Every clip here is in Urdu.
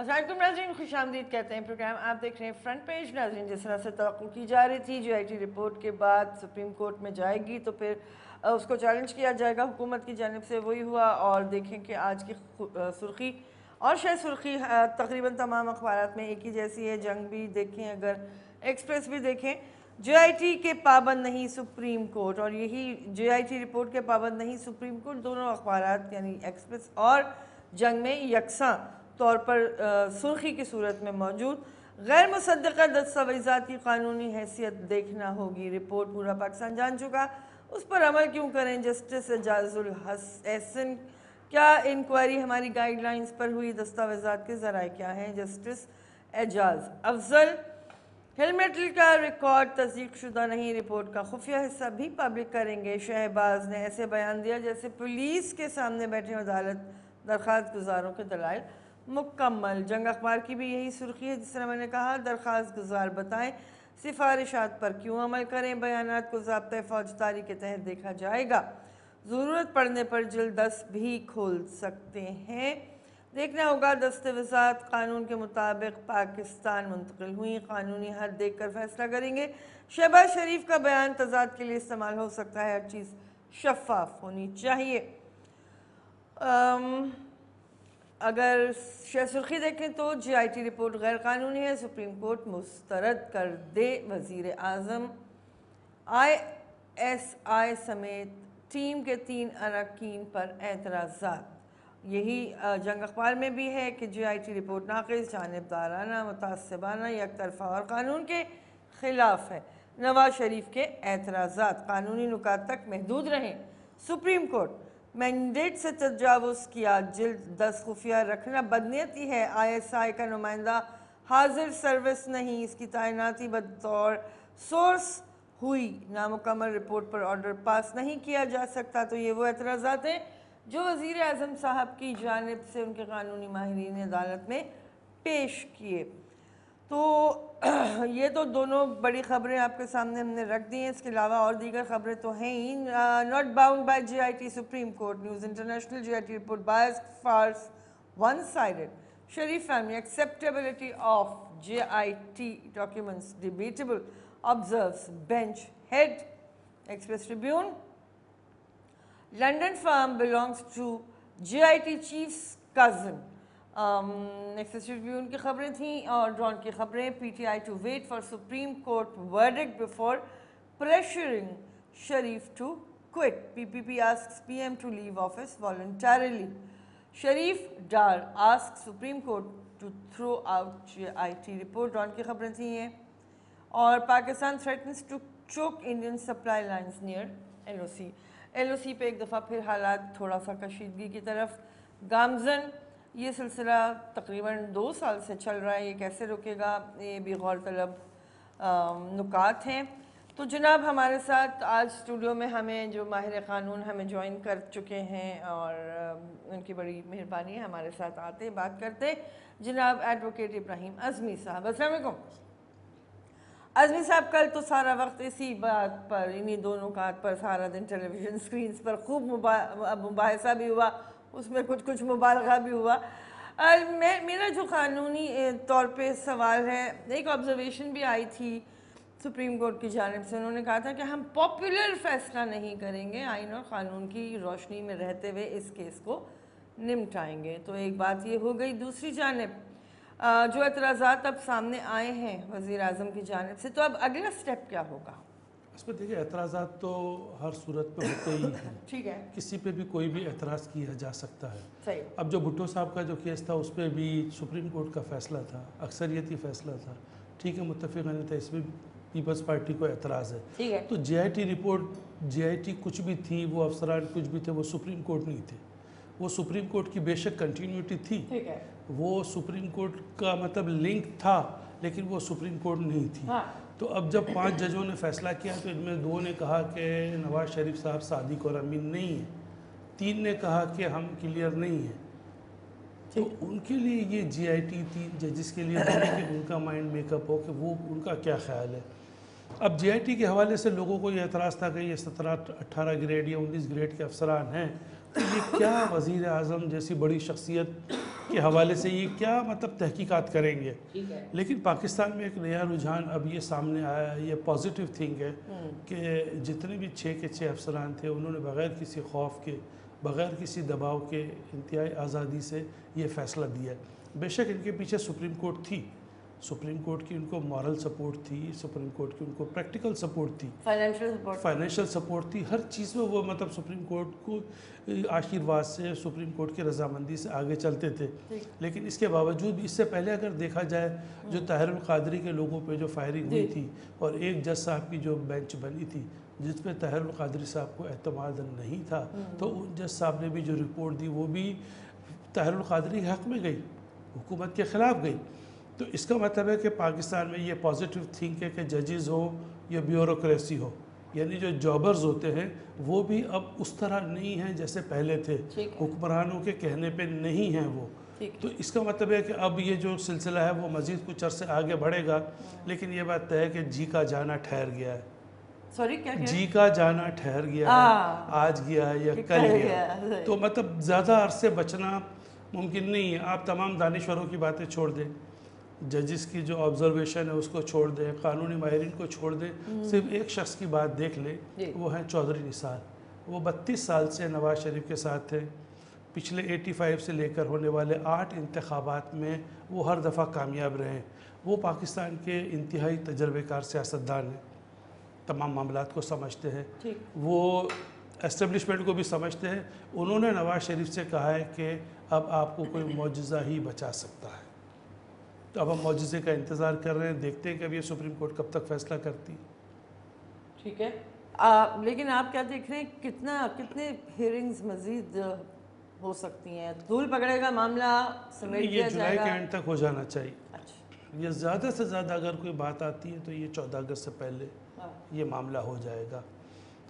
السلام علیکم ناظرین، خوش آمدید کہتے ہیں پروگرام آپ دیکھ رہے ہیں فرنٹ پیج۔ ناظرین، جس طرح سے توقع کی جا رہی تھی GIT رپورٹ کے بعد سپریم کورٹ میں جائے گی تو پھر اس کو چیلنج کیا جائے گا حکومت کی جانب سے، وہی ہوا۔ اور دیکھیں کہ آج کی سرخی اور شاید سرخی تقریباً تمام اخبارات میں ایک ہی جیسی ہے۔ جنگ بھی دیکھیں، اگر ایکسپریس بھی دیکھیں، GIT کے پابند نہیں سپریم کورٹ، اور یہی GIT رپورٹ کے پابند نہیں سپریم کورٹ، دونوں اخبارات یعنی ایکسپریس اور جنگ میں یکساں طور پر سرخی کی صورت میں موجود۔ غیر مصدقہ دستاویزات کی قانونی حیثیت دیکھنا ہوگی، رپورٹ پورا پاکستان جان چکا، اس پر عمل کیوں کریں؟ جسٹس اعجاز الحسن، کیا انکوائری ہماری گائیڈ لائنز پر ہوئی؟ دستاویزات کے ذرائع کیا ہیں؟ جسٹس اعجاز افضل، ہلمیٹل کا ریکارڈ تصدیق شدہ نہیں، رپورٹ کا خفیہ حصہ بھی پبلک کریں گے۔ شہباز نے ایسے بیان دیا جیسے پولیس کے سامنے بیٹھے عدالت، درخواست گزاروں کے دلائل مکمل۔ جنگ اخبار کی بھی یہی سرخی ہے، جس طرح میں نے کہا، درخواست گزار بتائیں سفارشات پر کیوں عمل کریں، بیانات کو ضابطۂ فوجداری کے تحت دیکھا جائے گا، ضرورت پڑنے پر جلد 10 بھی کھول سکتے ہیں۔ دیکھنا ہوگا دستاویزات قانون کے مطابق پاکستان منتقل ہوئیں، قانونی حد دیکھ کر فیصلہ کریں گے۔ شہباز شریف کا بیان تضاد کے لیے استعمال ہو سکتا ہے، ہر چیز شفاف ہونی چاہیے۔ اگر سرخی دیکھیں تو GIT رپورٹ غیر قانونی ہے، سپریم کورٹ مسترد کر دے، وزیر اعظم ISI سمیت ٹیم کے 3 اراکین پر اعتراضات۔ یہی جنگ اخبار میں بھی ہے کہ GIT رپورٹ ناقص، جانبدارانہ، متعصبانہ، یک طرفہ اور قانون کے خلاف ہے۔ نواز شریف کے اعتراضات قانونی نکات تک محدود رہیں۔ سپریم کورٹ، مینڈیٹ سے تجاوز کیا، جلد 10 خفیہ رکھنا بدنیتی ہے، ISI کا نمائندہ حاضر سروس نہیں، اس کی تعیناتی بطور سورس ہوئی، نامکمل رپورٹ پر آرڈر پاس نہیں کیا جا سکتا۔ تو یہ وہ اعتراضات ہیں جو وزیر اعظم صاحب کی جانب سے ان کے قانونی ماہرین عدالت میں پیش کیے۔ تو یہ تو دونوں بڑی خبریں آپ کے سامنے ہم نے رکھ دی ہیں، اس کے علاوہ اور دیگر خبریں تو ہیں ہی۔ Not bound by GIT Supreme Court, news international, GIT report bias, farce, one sided, Sharif family, acceptability of GIT documents debatable, observes bench head. Express Tribune, London firm belongs to GIT chief's cousin۔ Express Tribune کی خبریں تھیں، اور ڈرون کی خبریں۔ PTI to wait for Supreme Court verdict before pressuring Sharif to quit۔ PPP asks PM to leave office voluntarily۔ Sharif Dar asks Supreme Court to throw out GIT report۔ Drone کی خبریں تھیں یہ۔ اور Pakistan threatens to choke Indian supply lines near LOC۔ LOC پہ ایک دفعہ پھر حالات تھوڑا سا کشیدگی کی طرف گامزن۔ یہ سلسلہ تقریباً 2 سال سے چل رہا ہے، یہ کیسے رکے گا، یہ بھی غور طلب نکات ہیں۔ تو جناب ہمارے ساتھ آج اسٹوڈیو میں ہمیں جو ماہر قانون ہمیں جوائن کر چکے ہیں، اور ان کی بڑی مہربانی ہے، ہمارے ساتھ آتے بات کرتے، جناب ایڈوکیٹ ابراہیم اعظمی صاحب۔ السلام علیکم اعظمی صاحب۔ کل تو سارا وقت اسی بات پر، انہی دو نکات پر سارا دن ٹیلی ویژن سکرینز پر خوب مباحثہ بھی ہوا، اس میں کچھ مبالغہ بھی ہوا۔ میرا جو قانونی طور پہ سوال ہے، ایک آبزرویشن بھی آئی تھی سپریم کورٹ کی جانب سے، انہوں نے کہا تھا کہ ہم پاپولر فیصلہ نہیں کریں گے، آئین اور قانون کی روشنی میں رہتے ہوئے اس کیس کو نمٹائیں گے۔ تو ایک بات یہ ہو گئی۔ دوسری جانب جو اعتراضات اب سامنے آئے ہیں وزیر اعظم کی جانب سے، تو اب اگلا سٹیپ کیا ہوگا؟ اس پہ دیکھیں، اعتراضات تو ہر صورت پہ ہوتے ہی ہیں، ٹھیک ہے، کسی پہ بھی کوئی بھی اعتراض کیا جا سکتا ہے۔ صحیح۔ اب جو بھٹو صاحب کا جو کیس تھا، اس پہ بھی سپریم کورٹ کا فیصلہ تھا، اکثریتی فیصلہ تھا، ٹھیک ہے، متفقاً تھا، اس میں پیپلز پارٹی کو اعتراض ہے۔ ٹھیک ہے۔ تو GIT رپورٹ، GIT کچھ بھی تھی، وہ افسران کچھ بھی تھے، وہ سپریم کورٹ نہیں تھے۔ وہ سپریم کورٹ کی بے شک کنٹینیوٹی تھی، ٹھیک ہے، وہ سپریم کورٹ کا مطلب لنک تھا، لیکن وہ سپریم کورٹ نہیں تھی۔ ہاں۔ تو اب جب 5 ججوں نے فیصلہ کیا تو ان میں 2 نے کہا کہ نواز شریف صاحب صادق اور امین نہیں ہیں، 3 نے کہا کہ ہم کلیئر نہیں ہیں۔ تو ان کے لیے یہ GIT 3 ججز کے لیے کہ ان کا مائنڈ میک اپ ہو کہ وہ ان کا کیا خیال ہے۔ اب GIT کے حوالے سے لوگوں کو یہ اعتراض تھا کہ یہ 17-18 گریڈ یا 19 گریڈ کے افسران ہیں، تو یہ کیا وزیر اعظم جیسی بڑی شخصیت کے حوالے سے یہ کیا مطلب تحقیقات کریں گے. لیکن پاکستان میں ایک نیا رجحان اب یہ سامنے آیا ہے, یہ پازیٹیو تھنگ ہے کہ جتنے بھی 6 کے 6 افسران تھے انہوں نے بغیر کسی خوف کے, بغیر کسی دباؤ کے, انتہائی آزادی سے یہ فیصلہ دیا ہے. بے شک ان کے پیچھے سپریم کورٹ تھی, سپریم کورٹ کی ان کو مورل سپورٹ تھی, سپریم کورٹ کی ان کو پریکٹیکل سپورٹ تھی, فائنینشیل سپورٹ تھی, ہر چیز میں وہ مطلب سپریم کورٹ کو آشیرواد سے, سپریم کورٹ کی رضامندی سے آگے چلتے تھے. لیکن اس کے باوجود بھی اس سے پہلے اگر دیکھا جائے جو طاہر القادری کے لوگوں پہ جو فائرنگ ہوئی تھی اور ایک جج صاحب کی جو بینچ بنی تھی جس پہ طاہر القادری صاحب کو اعتماد نہیں تھا, تو ان جج صاحب نے بھی جو رپورٹ دی وہ بھی طاہر القادری کے حق میں گئی, حکومت کے خلاف گئی. تو اس کا مطلب ہے کہ پاکستان میں یہ پازیٹیو تھنک ہے کہ ججز ہو یا بیوروکریسی ہو, یعنی جو جابرز ہوتے ہیں وہ بھی اب اس طرح نہیں ہیں جیسے پہلے تھے, حکمرانوں کے کہنے پہ نہیں ہیں وہ. تو اس کا مطلب ہے کہ اب یہ جو سلسلہ ہے وہ مزید کچھ عرصے آگے بڑھے گا. لیکن یہ بات طے ہے کہ جی کا جانا ٹھہر گیا ہے, جی کا جانا ٹھہر گیا ہے, آج گیا ہے یا کل گیا ہے. تو مطلب زیادہ عرصے بچنا ممکن نہیں ہے. آپ تمام دانشوروں کی باتیں چھوڑ دیں, ججز کی جو آبزرویشن ہے اس کو چھوڑ دیں, قانونی ماہرین کو چھوڑ دیں, صرف ایک شخص کی بات دیکھ لیں, وہ ہیں چودھری نثار. وہ 32 سال سے نواز شریف کے ساتھ تھے. پچھلے 85 سے لے کر ہونے والے 8 انتخابات میں وہ ہر دفعہ کامیاب رہے ہیں. وہ پاکستان کے انتہائی تجربے کار سیاستدان ہیں, تمام معاملات کو سمجھتے ہیں, وہ اسٹیبلشمنٹ کو بھی سمجھتے ہیں. انہوں نے نواز شریف سے کہا ہے کہ اب آپ کو کوئی معجزہ ہی بچا سکتا ہے. تو اب ہم معجزے کا انتظار کر رہے ہیں, دیکھتے ہیں کہ اب یہ سپریم کورٹ کب تک فیصلہ کرتی. ٹھیک ہے, لیکن آپ کیا دیکھ رہے ہیں کتنے ہیئرنگز مزید ہو سکتی ہیں؟ دھول پکڑے گا معاملہ سمیٹ دیا جائے گا؟ یہ جولائی کے اینڈ تک ہو جانا چاہیے. یہ زیادہ سے زیادہ اگر کوئی بات آتی ہے تو یہ 14 اگست سے پہلے یہ معاملہ ہو جائے گا.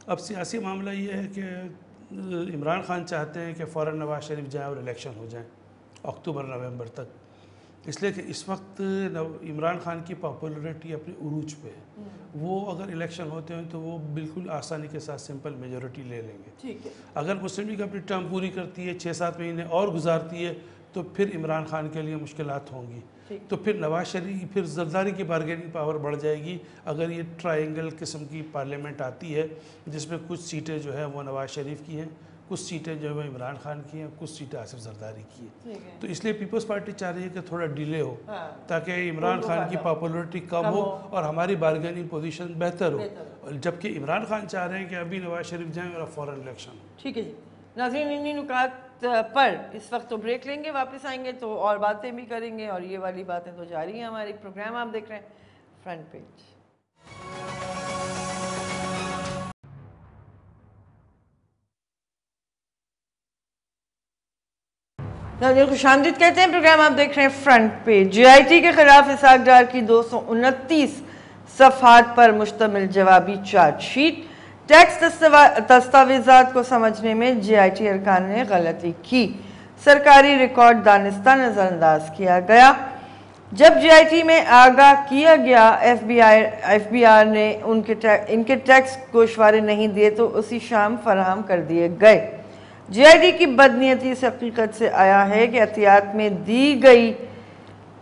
اب سیاسی معاملہ یہ ہے کہ عمران خان چاہتے ہیں کہ فوراً نواز شریف جائیں اور الیکشن ہو جائیں اکتوبر نومبر تک, اس لیے کہ اس وقت عمران خان کی پاپولیرٹی اپنے عروج پہ ہے. وہ اگر الیکشن ہوتے ہیں تو وہ بالکل آسانی کے ساتھ سمپل میجورٹی لے لیں گے. اگر مسلم لیگ اپنی ٹرم پوری کرتی ہے, 6-7 مہینے اور گزارتی ہے, تو پھر عمران خان کے لیے مشکلات ہوں گی. تو پھر نواز شریف, پھر زرداری کی بارگیننگ پاور بڑھ جائے گی اگر یہ ٹرائنگل قسم کی پارلیمنٹ آتی ہے جس میں کچھ سیٹیں جو ہیں وہ نواز شریف کی ہیں, کچھ سیٹیں جو ہیں عمران خان کی ہیں, کچھ سیٹیں آصف زرداری کی ہیں. تو اس لیے پیپلز پارٹی چاہ رہی ہے کہ تھوڑا ڈیلے ہو تاکہ عمران خان کی پاپولیرٹی کم ہو اور ہماری بارگیننگ پوزیشن بہتر ہو, جبکہ عمران خان چاہ رہے ہیں کہ ابھی نواز شریف جائیں اور فوراً الیکشن. ٹھیک ہے جی ناظرین, انہی نکات پر اس وقت تو بریک لیں گے, واپس آئیں گے تو اور باتیں بھی کریں گے, اور یہ والی باتیں تو جاری ہیں. ہماری پروگرام آپ دیکھ رہے ہیں فرنٹ پیج. خوش آمدید کہتے ہیں, پروگرام آپ دیکھ رہے ہیں front page. G I T کے خلاف اسحاق ڈار کی 229 صفحات پر مشتمل جوابی چارج شیٹ. ٹیکس دستاویزات کو سمجھنے میں جی آئی ٹی ارکان نے غلطی کی, سرکاری ریکارڈ دانستہ نظر انداز کیا گیا. جب جی آئی ٹی میں آگاہ کیا گیا, ایف بی آر نے ان کے ٹیکس گوشوارے نہیں دیے تو اسی شام فراہم کر دیے گئے. جی آئی ٹی کی بدنیتی اس حقیقت سے آیا ہے کہ احتیاط میں دی گئی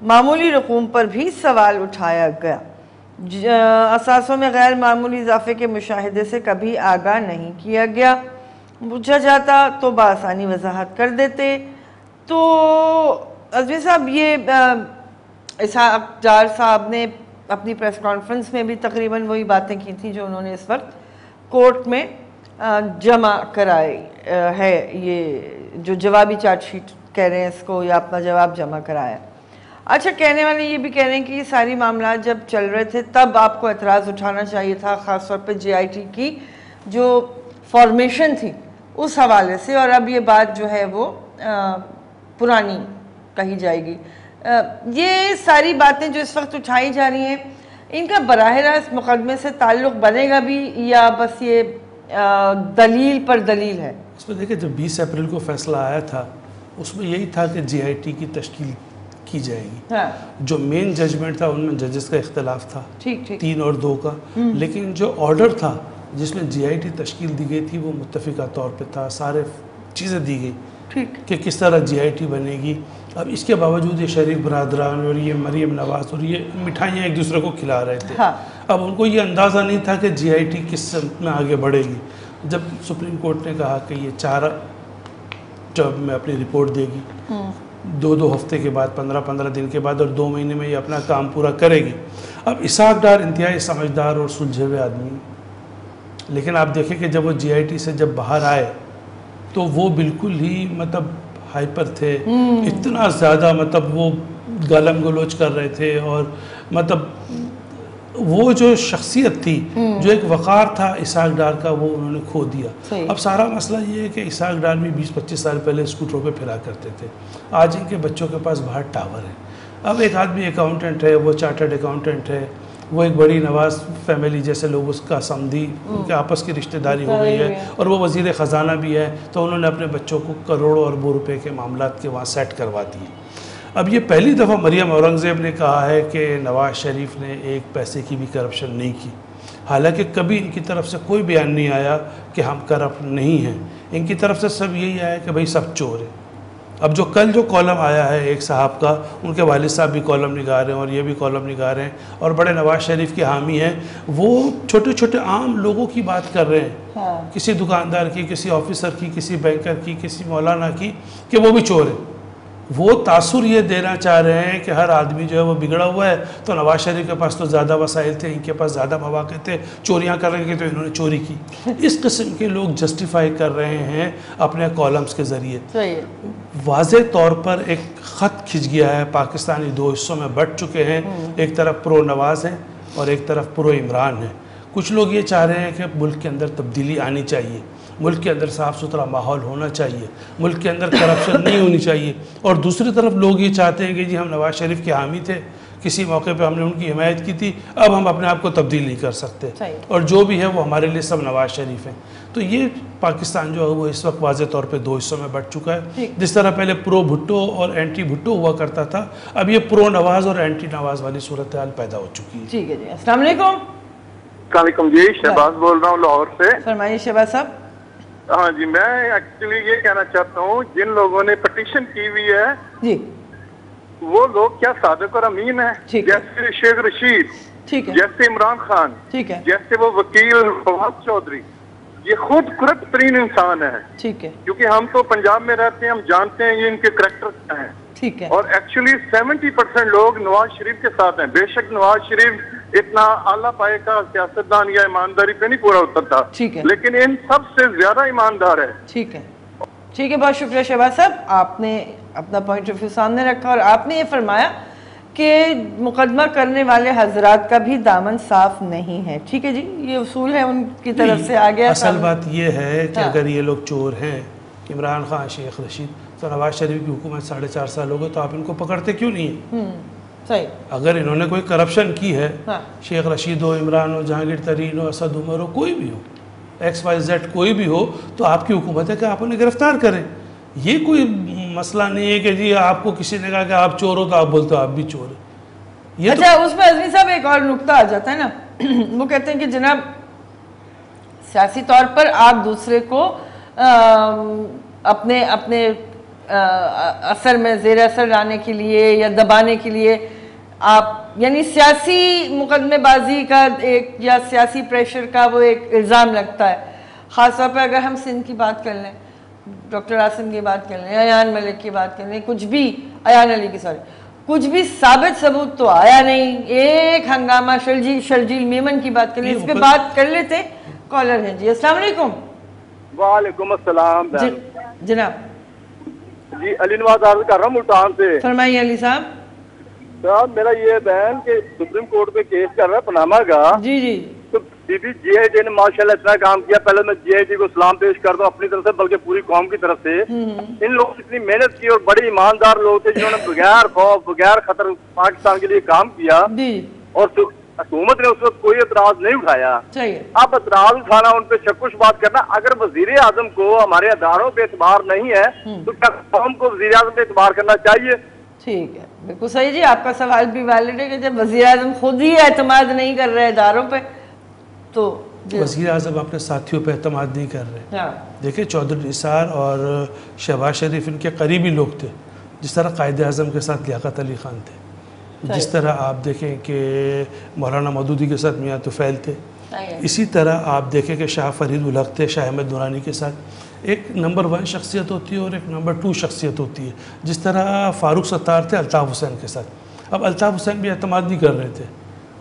معمولی رقوم پر بھی سوال اٹھایا گیا. اثاثوں میں غیر معمولی اضافے کے مشاہدے سے کبھی آگاہ نہیں کیا گیا. پوچھا جاتا تو بآسانی وضاحت کر دیتے. تو عزمی صاحب, یہ اسحاق ڈار صاحب نے اپنی پریس کانفرنس میں بھی تقریباً وہی باتیں کی تھیں جو انہوں نے اس وقت کورٹ میں جمع کرائی ہے, یہ جو جوابی چارج شیٹ کہہ رہے ہیں اس کو, یا اپنا جواب جمع کرایا. اچھا, کہنے والے یہ بھی کہہ رہے ہیں کہ یہ ساری معاملات جب چل رہے تھے تب آپ کو اعتراض اٹھانا چاہیے تھا, خاص طور پہ جی آئی ٹی کی جو فارمیشن تھی اس حوالے سے, اور اب یہ بات جو ہے وہ پرانی کہی جائے گی. یہ ساری باتیں جو اس وقت اٹھائی جا رہی ہیں, ان کا براہ راست مقدمے سے تعلق بنے گا بھی, یا بس یہ دلیل پر دلیل ہے؟ اس میں دیکھیں, جب 20 اپریل کو فیصلہ آیا تھا اس میں یہی تھا کہ جی آئی ٹی کی تشکیل کی جائے گی. جو مین ججمنٹ تھا ان میں ججز کا اختلاف تھا 3 اور 2 کا, لیکن جو آرڈر تھا جس میں جی آئی ٹی تشکیل دی گئی تھی وہ متفقہ طور پہ تھا, سارے چیزیں دی گئی. کہ کس طرح GIT بنے گی. اب اس کے باوجود یہ شریف برادران اور یہ مریم نواز اور یہ مٹھائیاں ایک دوسرے کو کھلا رہے تھے. اب ان کو یہ اندازہ نہیں تھا کہ GIT کس سمت میں آگے بڑھے گی. جب سپریم کورٹ نے کہا کہ یہ 4 ٹرم میں اپنی رپورٹ دے گی, 2 ہفتے کے بعد, 15 دن کے بعد, اور 2 مہینے میں یہ اپنا کام پورا کرے گی. اب اسحاق ڈار انتہائی سمجھدار اور سلجھے ہوئے آدمی, لیکن آپ دیکھیں کہ جب وہ GIT سے جب باہر آئے تو وہ بالکل ہی مطلب ہائپر تھے, اتنا زیادہ مطلب وہ گالم گلوچ کر رہے تھے, اور مطلب وہ جو شخصیت تھی, جو ایک وقار تھا اسحاق ڈار کا, وہ انہوں نے کھو دیا. اب سارا مسئلہ یہ ہے کہ اسحاق ڈار بھی 20-25 سال پہلے اسکوٹروں پہ پھرا کرتے تھے, آج ان کے بچوں کے پاس باہر ٹاور ہے. اب ایک آدمی اکاؤنٹنٹ ہے, وہ چارٹرڈ اکاؤنٹنٹ ہے, وہ ایک بڑی نواز فیملی جیسے لوگ اس کا سمدھی, ان کے آپس کی رشتہ داری ہو گئی ہے, اور وہ وزیر خزانہ بھی ہے, تو انہوں نے اپنے بچوں کو کروڑوں اربوں روپے کے معاملات کے وہاں سیٹ کروا دیے. اب یہ پہلی دفعہ مریم اورنگزیب نے کہا ہے کہ نواز شریف نے ایک پیسے کی بھی کرپشن نہیں کی, حالانکہ کبھی ان کی طرف سے کوئی بیان نہیں آیا کہ ہم کرپٹ نہیں ہیں. ان کی طرف سے سب یہی آیا کہ بھئی سب چور ہیں. اب جو کل جو کالم آیا ہے ایک صاحب کا, ان کے والد صاحب بھی کالم نگار ہیں اور یہ بھی کالم نگار ہیں اور بڑے نواز شریف کے حامی ہیں, وہ چھوٹے چھوٹے عام لوگوں کی بات کر رہے ہیں, کسی دکاندار کی, کسی آفیسر کی, کسی بینکر کی, کسی مولانا کی, کہ وہ بھی چور ہیں. وہ تاثر یہ دینا چاہ رہے ہیں کہ ہر آدمی جو ہے وہ بگڑا ہوا ہے, تو نواز شریف کے پاس تو زیادہ وسائل تھے, ان کے پاس زیادہ مواقع تھے, چوریاں کرنے کے تو انہوں نے چوری کی. اس قسم کے لوگ جسٹیفائی کر رہے ہیں اپنے کالمز کے ذریعے. واضح طور پر ایک خط کھنچ گیا ہے, پاکستانی 2 حصوں میں بٹ چکے ہیں, ایک طرف پرو نواز ہیں اور ایک طرف پرو عمران ہیں. کچھ لوگ یہ چاہ رہے ہیں کہ ملک کے اندر تبدیلی آنی چاہیے, ملک کے اندر صاف ستھرا ماحول ہونا چاہیے, ملک کے اندر کرپشن نہیں ہونی چاہیے, اور دوسری طرف لوگ یہ چاہتے ہیں کہ جی ہم نواز شریف کے حامی تھے, کسی موقع پہ ہم نے ان کی حمایت کی تھی, اب ہم اپنے آپ کو تبدیل نہیں کر سکتے, اور جو بھی ہے وہ ہمارے لیے سب نواز شریف ہیں. تو یہ پاکستان جو ہے وہ اس وقت واضح طور پہ 2 حصوں میں بٹ چکا ہے. جس طرح پہلے پرو بھٹو اور اینٹی بھٹو ہوا کرتا تھا, اب یہ پرو نواز اور اینٹی نواز والی صورتحال پیدا ہو چکی ہے. ٹھیک ہے جی, السلام علیکم. السلام علیکم جی, شہباز بول رہا ہوں لاہور سے. فرمائیے شہباز صاحب. ہاں جی, میں ایکچولی یہ کہنا چاہتا ہوں, جن لوگوں نے پٹیشن کی ہوئی ہے جی, وہ لوگ کیا صادق اور امین ہیں؟ جیسے شیخ رشید, جیسے عمران خان, جیسے وہ وکیل فواد چودھری, یہ خود کرپٹ ترین انسان ہے. ٹھیک ہے, کیونکہ ہم تو پنجاب میں رہتے ہیں, ہم جانتے ہیں یہ ان کے کریکٹر کیا ہیں. ٹھیک ہے, اور ایکچولی 70% لوگ نواز شریف کے ساتھ ہیں. بے شک نواز شریف اتنا اعلیٰ پائے کا سیاستدان یا ایمانداری پہ نہیں پورا اترتا, لیکن ان سب سے زیادہ ایماندار ہے. ٹھیک ہے, ٹھیک ہے, بہت شکریہ شہباز صاحب, آپ نے اپنا پوائنٹ آف ویو سامنے رکھا, اور آپ نے یہ فرمایا کہ مقدمہ کرنے والے حضرات کا بھی دامن صاف نہیں ہے. ٹھیک ہے جی, یہ اصول ہے ان کی طرف سے آگیا. اصل بات یہ ہے کہ اگر یہ لوگ چور ہیں, عمران خان, شیخ رشید, تو نواز شریف کی حکومت 4.5 سال ہو گئے, تو آپ ان کو پکڑتے کیوں نہیں ہیں؟ صحیح. اگر انہوں نے کوئی کرپشن کی ہے, شیخ رشید ہو, عمران ہو, جہانگیر ترین ہو, اسد عمر ہو, کوئی بھی ہو, XYZ کوئی بھی ہو, تو آپ کی حکومت ہے کہ آپ انہیں گرفتار کریں. یہ کوئی مسئلہ نہیں ہے کہ جی آپ کو کسی نے کہا کہ آپ چور ہو تو آپ بولتے ہو آپ بھی چور ہیں. اچھا, اس میں عزمی صاحب ایک اور نقطہ آ جاتا ہے نا, وہ کہتے ہیں کہ جناب سیاسی طور پر آپ دوسرے کو اپنے اثر میں زیر اثر لانے کے لیے یا دبانے کے لیے آپ, یعنی سیاسی مقدمے بازی کا ایک یا سیاسی پریشر کا وہ ایک الزام لگتا ہے. خاص طور پہ اگر ہم سندھ کی بات کر لیں, ڈاکٹر عاصم کی بات کر لیں, ایان ملک کی بات کر لیں, کچھ بھی, ایان علی کی کچھ بھی ثابت ثبوت تو آیا نہیں. ایک ہنگامہ, شرجیل میمن کی بات کر لیں, اس پہ بات کر لیتے. کالر ہیں جی, السلام علیکم. وعلیکم السلام. جناب جی, علی نواز عرض کر رہا ہوں ملتان سے. فرمائیے علی صاحب. صاحب میرا یہ بہن کہ سپریم کورٹ پہ کیس کر رہا ہے پناما کا. جی جی. تو GIT نے ماشاءاللہ اتنا کام کیا. پہلے میں GIT کو سلام پیش کر دوں اپنی طرف سے, بلکہ پوری قوم کی طرف سے. ان لوگوں نے اتنی محنت کی اور بڑے ایماندار لوگ تھے جنہوں نے بغیر خوف بغیر خطر پاکستان کے لیے کام کیا, اور حکومت نے اس وقت کوئی اعتراض نہیں اٹھایا. اب اعتراض اٹھانا, ان پہ شک و شبہات کرنا, اگر وزیر اعظم کو ہمارے اداروں پہ اعتبار نہیں ہے تو کیا قوم کو وزیر اعظم پہ اعتبار کرنا چاہیے؟ ٹھیک ہے, بالکل صحیح جی, آپ کا سوال بھی ویلڈ ہے کہ جب وزیر اعظم خود ہی اعتماد نہیں کر رہے اداروں پہ, تو وزیر اعظم اپنے ساتھیوں پہ اعتماد نہیں کر رہے. دیکھیں چودھری نثار اور شہباز شریف ان کے قریبی لوگ تھے، جس طرح قائد اعظم کے ساتھ لیاقت علی خان تھے، جس طرح آپ دیکھیں کہ مولانا مودودی کے ساتھ میاں طفیل تھے، اسی طرح آپ دیکھیں کہ شاہ فرید الحق تھے شاہ احمد نورانی کے ساتھ. ایک نمبر 1 شخصیت ہوتی ہے اور ایک نمبر 2 شخصیت ہوتی ہے، جس طرح فاروق ستار تھے الطاف حسین کے ساتھ. اب الطاف حسین بھی اعتماد نہیں کر رہے تھے،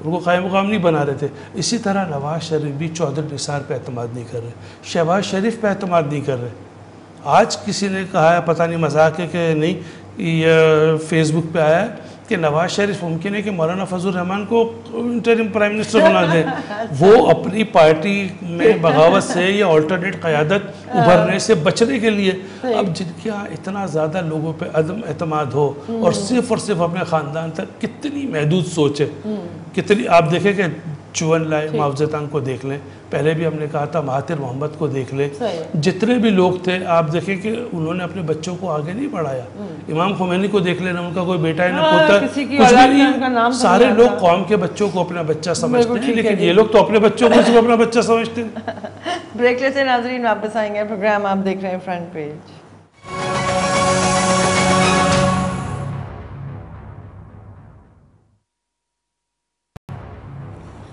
ان کو قائم مقام نہیں بنا رہے تھے. اسی طرح نواز شریف بھی چودھری نثار پہ اعتماد نہیں کر رہے، شہباز شریف پہ اعتماد نہیں کر رہے. آج کسی نے کہا ہے، پتہ نہیں مذاق ہے کہ نہیں، یہ فیس بک پہ آیا ہے کہ نواز شریف ممکن ہے کہ مولانا فضل الرحمان کو انٹرم پرائم منسٹر بنا دیں. وہ اپنی پارٹی میں بغاوت سے یا آلٹرنیٹ قیادت ابھرنے سے بچنے کے لیے، اب جن کے یہاں اتنا زیادہ لوگوں پہ عدم اعتماد ہو اور صرف اپنے خاندان تک، کتنی محدود سوچ ہے. کتنی آپ دیکھیں کہ چون لائے ماؤ زیدانگ کو دیکھ لیں، پہلے بھی ہم نے کہا تھا مہاتیر محمد کو دیکھ لیں، جتنے بھی لوگ تھے آپ دیکھیں کہ انہوں نے اپنے بچوں کو آگے نہیں بڑھایا. امام خمینی کو دیکھ لینا، ان کا کوئی بیٹا ہے نہ پوتا ہے، کچھ بھی نہیں. سارے لوگ قوم کے بچوں کو اپنا بچہ سمجھتے ہیں، لیکن یہ لوگ تو اپنے بچوں کو صرف اپنا بچہ سمجھتے ہیں. بریک لیتے ہیں ناظرین، واپس آئیں گے. پروگرام آپ دیکھ رہے ہیں فرنٹ پیج.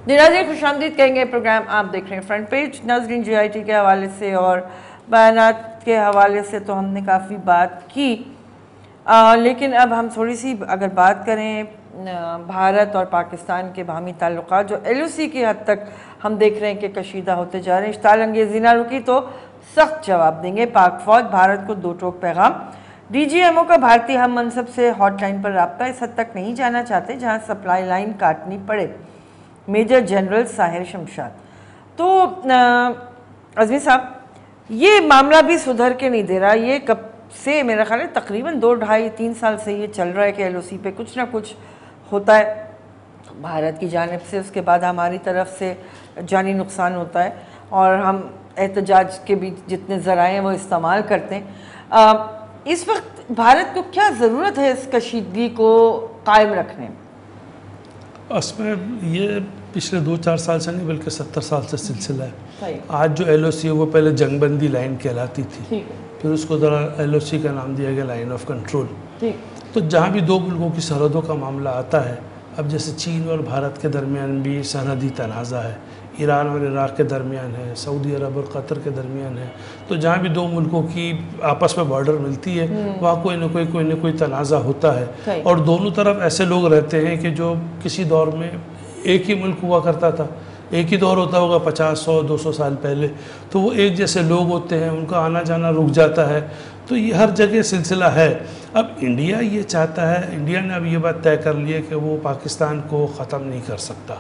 ناظرین خوش آمدید کہیں گے. پروگرام آپ دیکھ رہے ہیں فرنٹ پیج. ناظرین جی آئی ٹی کے حوالے سے اور بیانات کے حوالے سے تو ہم نے کافی بات کی، لیکن اب ہم تھوڑی سی اگر بات کریں بھارت اور پاکستان کے باہمی تعلقات، جو ایل او سی کی حد تک ہم دیکھ رہے ہیں کہ کشیدہ ہوتے جا رہے ہیں. اشتعال انگیزی نہ رکی تو سخت جواب دیں گے پاک فوج. بھارت کو 2 ٹوک پیغام. ڈی جی ایم او کا بھارتی ہم منصب سے ہاٹ لائن پر رابطہ. اس حد تک نہیں جانا چاہتے جہاں سپلائی لائن کاٹنی پڑے. Major general Sahir Shamshad. تو عظمی صاحب، یہ معاملہ بھی سدھر کے نہیں دے رہا. یہ کب سے میرا خیال ہے تقریباً 2-2.5-3 سال سے یہ چل رہا ہے کہ ایل او سی پہ کچھ نہ کچھ ہوتا ہے بھارت کی جانب سے، اس کے بعد ہماری طرف سے جانی نقصان ہوتا ہے اور ہم احتجاج کے بھی جتنے ذرائع ہیں وہ استعمال کرتے ہیں. اس وقت بھارت کو کیا ضرورت ہے اس کشیدگی کو قائم رکھنے میں؟ اس میں یہ پچھلے 2-4 سال سے نہیں بلکہ 70 سال سے سلسلہ ہے. آج جو ایل او سی ہے وہ پہلے جنگ بندی لائن کہلاتی تھی، پھر اس کو ذرا ایل او سی کا نام دیا گیا لائن آف کنٹرول. تو جہاں بھی 2 ملکوں کی سرحدوں کا معاملہ آتا ہے، اب جیسے چین اور بھارت کے درمیان بھی سرحدی تنازع ہے، ایران اور عراق کے درمیان ہے، سعودی عرب اور قطر کے درمیان ہے، تو جہاں بھی 2 ملکوں کی آپس میں بارڈر ملتی ہے وہاں کوئی نہ کوئی تنازع ہوتا ہے. اور دونوں طرف ایسے لوگ رہتے ہیں کہ جو کسی دور میں ایک ہی ملک ہوا کرتا تھا، ایک ہی دور ہوتا ہوگا 50-100-200 سال پہلے، تو وہ ایک جیسے لوگ ہوتے ہیں، ان کا آنا جانا رک جاتا ہے. تو یہ ہر جگہ سلسلہ ہے. اب انڈیا یہ چاہتا ہے، انڈیا نے اب یہ بات طے کر لی ہے کہ وہ پاکستان کو ختم نہیں کر سکتا.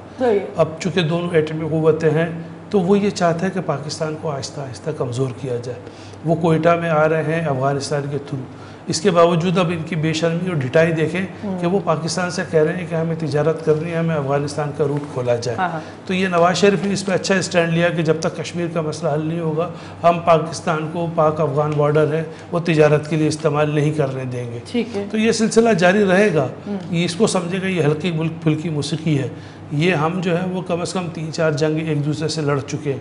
اب چونکہ دونوں ایٹمی قوتیں ہیں تو وہ یہ چاہتا ہے کہ پاکستان کو آہستہ آہستہ کمزور کیا جائے. وہ کوئٹہ میں آ رہے ہیں افغانستان کے تھرو. اس کے باوجود اب ان کی بے شرمی اور ڈھٹائی دیکھیں کہ وہ پاکستان سے کہہ رہے ہیں کہ ہمیں تجارت کرنی ہے، ہمیں افغانستان کا روٹ کھولا جائے. تو یہ نواز شریف نے اس پہ اچھا اسٹینڈ لیا کہ جب تک کشمیر کا مسئلہ حل نہیں ہوگا ہم پاکستان کو پاک افغان بارڈر ہے وہ تجارت کے لیے استعمال نہیں کرنے دیں گے. تو یہ سلسلہ جاری رہے گا. یہ اس کو سمجھے گا یہ ہلکی ملک پھلکی موسیقی ہے. یہ ہم جو ہے وہ کم از کم 3-4 جنگ ایک دوسرے سے لڑ چکے ہیں.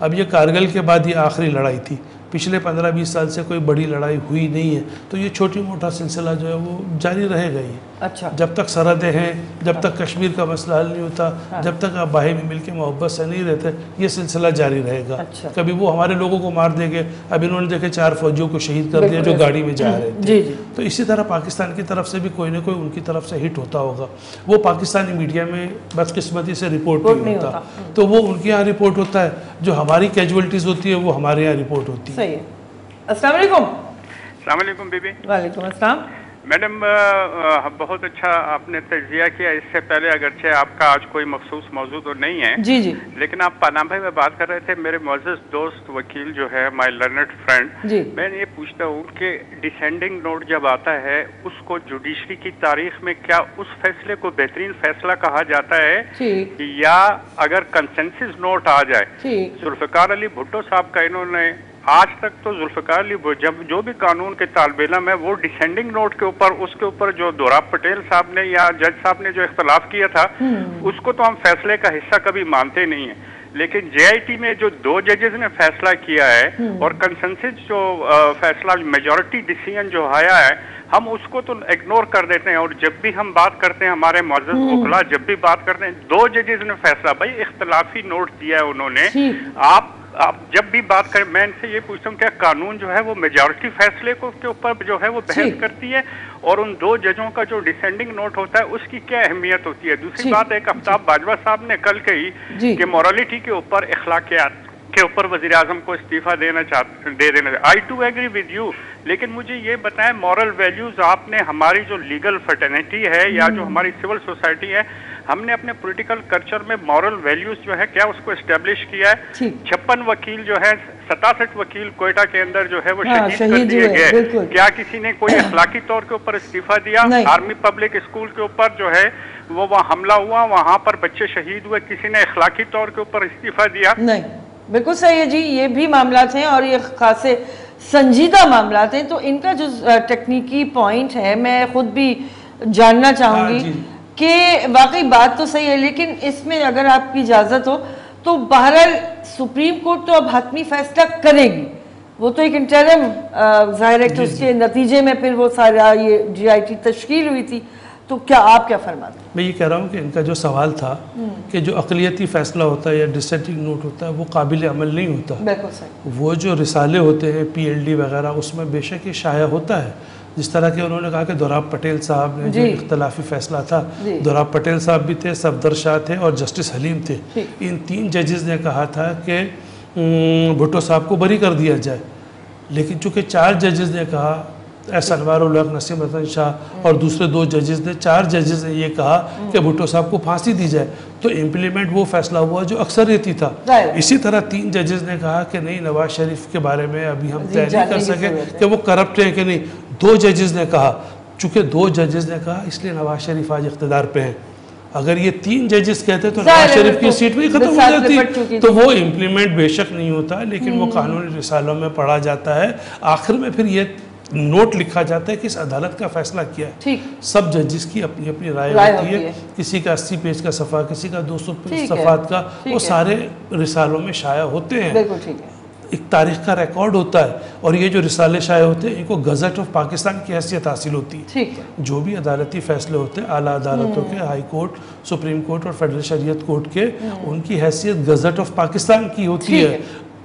اب یہ کارگل کے بعد یہ آخری لڑائی تھی. پچھلے 15-20 سال سے کوئی بڑی لڑائی ہوئی نہیں ہے. تو یہ چھوٹی موٹا سلسلہ جو ہے وہ جاری رہے گا. یہ جب تک سرحدیں ہیں، جب تک کشمیر کا مسئلہ حل نہیں ہوتا، جب تک آپ باہمی مل کے محبت سے نہیں رہتے، یہ سلسلہ جاری رہے گا. کبھی وہ ہمارے لوگوں کو مار دیں گے. اب انہوں نے دیکھے 4 فوجیوں کو شہید کر دیا جو گاڑی میں جا رہے تھے. تو اسی طرح پاکستان کی طرف سے بھی کوئی نہ کوئی ان کی طرف سے ہٹ ہوتا ہوگا. وہ پاکستانی میڈیا میں بدقسمتی سے رپورٹ نہیں ہوتا، تو وہ ان کے یہاں رپورٹ ہوتا ہے. جو ہماری کیجولیٹیز ہوتی ہے وہ ہمارے یہاں رپورٹ ہوتی ہے. صحیح ہے. السلام علیکم. السلام علیکم بی بی. وعلیکم السلام. میڈم بہت اچھا آپ نے تجزیہ کیا. اس سے پہلے اگرچہ آپ کا آج کوئی مخصوص موضوع تو نہیں ہے جی جی، لیکن آپ پانام بھائی میں بات کر رہے تھے. میرے معزز دوست وکیل جو ہے مائی لرنڈ فرینڈ، میں یہ پوچھتا ہوں کہ ڈیسینڈنگ نوٹ جب آتا ہے اس کو جوڈیشری کی تاریخ میں کیا اس فیصلے کو بہترین فیصلہ کہا جاتا ہے، یا اگر کنسنسس نوٹ آ جائے؟ ذوالفقار علی بھٹو صاحب کا انہوں نے آج تک تو ذوالفقار علی جب جو بھی قانون کے طالب علم ہے وہ ڈیسینڈنگ نوٹ کے اوپر، اس کے اوپر جو دوراب پٹیل صاحب نے یا جج صاحب نے جو اختلاف کیا تھا اس کو تو ہم فیصلے کا حصہ کبھی مانتے نہیں ہیں. لیکن JIT میں جو 2 ججز نے فیصلہ کیا ہے اور کنسنسس جو فیصلہ میجورٹی ڈیسیژن جو آیا ہے ہم اس کو تو اگنور کر دیتے ہیں. اور جب بھی ہم بات کرتے ہیں ہمارے معزز وکلاء جب بھی بات کرتے ہیں 2 ججز نے فیصلہ, بھائی اختلافی نوٹ دیا ہے انہوں نے. آپ جب بھی بات کریں میں ان سے یہ پوچھتا ہوں کیا قانون جو ہے وہ میجورٹی فیصلے کے اوپر جو ہے وہ بحث کرتی ہے, اور ان 2 ججوں کا جو ڈیسینڈنگ نوٹ ہوتا ہے اس کی کیا اہمیت ہوتی ہے. دوسری بات ایک آفتاب باجوہ صاحب نے کل کہی کہ مورالٹی کے اوپر, اخلاقیات کے اوپر وزیر اعظم کو استعفیٰ دے دینا. I too agree with you, لیکن مجھے یہ بتائیں مورل ویلیوز آپ نے ہماری جو لیگل فرٹرنیٹی ہے یا جو ہماری سول سوسائٹی ہے ہم نے اپنے پولیٹیکل کلچر میں مورل ویلیوز جو ہے کیا اس کو اسٹیبلش کیا ہے. 56 وکیل جو ہے 67 وکیل کوئٹہ کے اندر جو ہے وہ شہید کر دیے گئے. کیا کسی نے کوئی اخلاقی طور کے اوپر استعفیٰ دیا؟ آرمی پبلک اسکول کے اوپر جو ہے وہ وہاں حملہ ہوا, وہاں پر بچے شہید ہوئے, کسی نے اخلاقی طور کے اوپر استعفیٰ دیا؟ نہیں. بالکل صحیح ہے جی, یہ بھی معاملات ہیں اور یہ خاصے سنجیدہ معاملات ہیں. تو ان کا جو ٹیکنیکی پوائنٹ ہے میں خود بھی جاننا چاہوں گی کہ واقعی بات تو صحیح ہے, لیکن اس میں اگر آپ کی اجازت ہو تو بہرحال سپریم کورٹ تو اب حتمی فیصلہ کرے گی, وہ تو ایک انٹرم ظاہر ہے کہ اس کے نتیجے میں پھر وہ سارا یہ JIT تشکیل ہوئی تھی. تو کیا آپ کیا فرماتے ہیں؟ میں یہ کہہ رہا ہوں کہ ان کا جو سوال تھا کہ جو اقلیتی فیصلہ ہوتا ہے یا ڈسینٹنگ نوٹ ہوتا ہے وہ قابل عمل نہیں ہوتا. بالکل صحیح. وہ جو رسالے ہوتے ہیں PLD وغیرہ اس میں بے شک یہ شائع ہوتا ہے, جس طرح کہ انہوں نے کہا کہ دوراب پٹیل صاحب نے جو اختلافی فیصلہ تھا, دوراب پٹیل صاحب بھی تھے, صفدر شاہ تھے اور جسٹس حلیم تھے. ان 3 ججز نے کہا تھا کہ بھٹو صاحب کو بری کر دیا جائے, لیکن چونکہ 4 ججز نے کہا, ایس انوار الحق, نسیم حسن شاہ اور دوسرے 2 ججز نے, 4 ججز نے یہ کہا کہ بھٹو صاحب کو پھانسی دی جائے, تو امپلیمنٹ وہ فیصلہ ہوا جو اکثریتی تھا. اسی طرح 3 ججز نے کہا کہ نہیں نواز شریف کے بارے میں ابھی ہم طے نہیں کر سکے کہ وہ کرپٹ ہیں کہ نہیں. 2 ججز نے کہا, چونکہ 2 ججز نے کہا اس لیے نواز شریف آج اقتدار پہ ہیں. اگر یہ 3 ججز کہتے تو نواز شریف کی سیٹ بھی ختم ہو جاتی, تو وہ امپلیمنٹ بے شک نہیں ہوتا, لیکن وہ قانونی رسالوں میں پڑھا جاتا ہے. آخر میں پھر یہ نوٹ لکھا جاتا ہے کہ اس عدالت کا فیصلہ کیا ہے. سب ججز کی اپنی اپنی رائے ہوتی ہے, کسی کا 80 پیج کا صفحہ, کسی کا 200 صفحات کا, وہ سارے رسالوں میں شائع ہوتے ہیں. ایک تاریخ کا ریکارڈ ہوتا ہے, اور یہ جو رسالے شائع ہوتے ہیں ان کو گزٹ آف پاکستان کی حیثیت حاصل ہوتی ہے. جو بھی عدالتی فیصلے ہوتے ہیں اعلیٰ عدالتوں کے, ہائی کورٹ, سپریم کورٹ اور فیڈرل شریعت کورٹ کے, ان کی حیثیت گزٹ آف پاکستان کی ہوتی ہے.